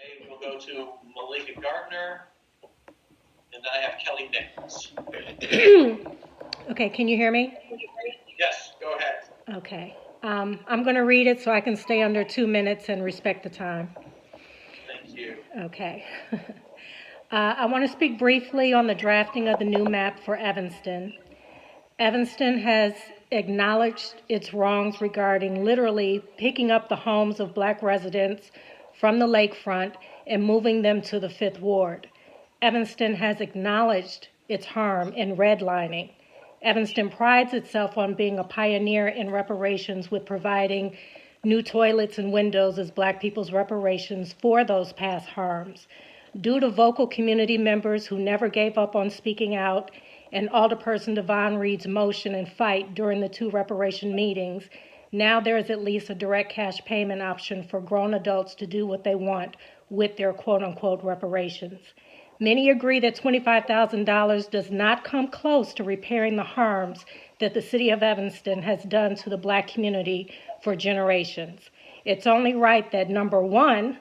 Okay, we'll go to Meleika Gardner, and then I have Kelly Nichols. Okay, can you hear me? Yes, go ahead. Okay. I'm going to read it so I can stay under 2 minutes and respect the time. Thank you. Okay. I want to speak briefly on the drafting of the new map for Evanston. Evanston has acknowledged its wrongs regarding literally picking up the homes of Black residents from the lakefront and moving them to the 5th Ward. Evanston has acknowledged its harm in redlining. Evanston prides itself on being a pioneer in reparations with providing new toilets and windows as Black people's reparations for those past harms. Due to vocal community members who never gave up on speaking out and Alderperson Devon Reed's motion and fight during the 2 reparation meetings, now there is at least a direct cash payment option for grown adults to do what they want with their quote-unquote reparations. Many agree that $25,000 does not come close to repairing the harms that the City of Evanston has done to the Black community for generations. It's only right that, number one,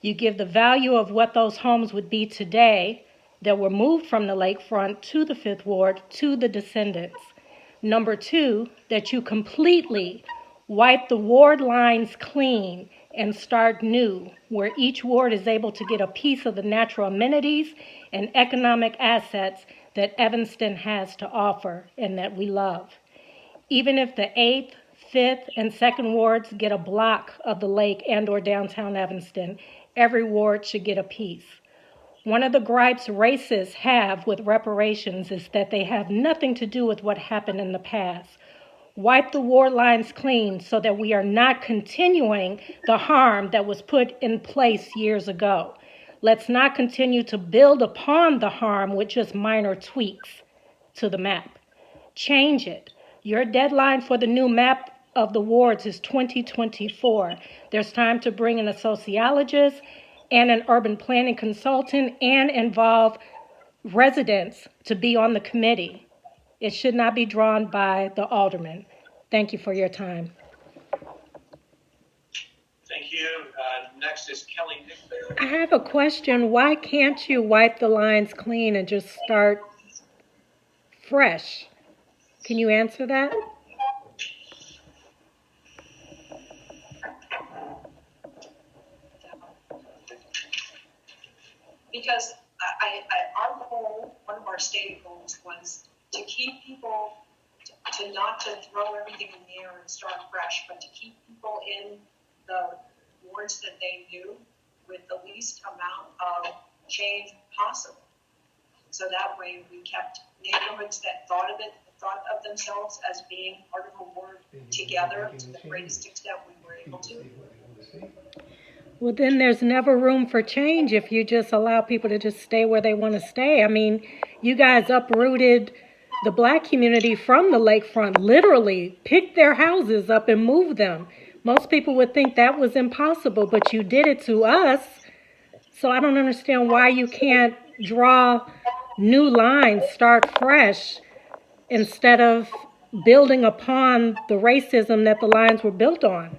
you give the value of what those homes would be today that were moved from the lakefront to the 5th Ward to the descendants. Number two, that you completely wipe the ward lines clean and start new, where each ward is able to get a piece of the natural amenities and economic assets that Evanston has to offer and that we love. Even if the 8th, 5th, and 2nd wards get a block of the lake and or downtown Evanston, every ward should get a piece. One of the gripes racists have with reparations is that they have nothing to do with what happened in the past. Wipe the ward lines clean so that we are not continuing the harm that was put in place years ago. Let's not continue to build upon the harm with just minor tweaks to the map. Change it. Your deadline for the new map of the wards is 2024. There's time to bring in a sociologist and an urban planning consultant and involve residents to be on the committee. It should not be drawn by the alderman. Thank you for your time. Thank you. Next is Kelly Nichols. I have a question. Why can't you wipe the lines clean and just start fresh? Can you answer that? Because our goal, one of our stated goals was to keep people, to not to throw everything in the air and start fresh, but to keep people in the wards that they knew with the least amount of change possible. So that way we kept neighborhoods that thought of themselves as being part of a ward together to the greatest extent we were able to. Well, then there's never room for change if you just allow people to just stay where they want to stay. I mean, you guys uprooted the Black community from the lakefront, literally picked their houses up and moved them. Most people would think that was impossible, but you did it to us. So I don't understand why you can't draw new lines, start fresh, instead of building upon the racism that the lines were built on.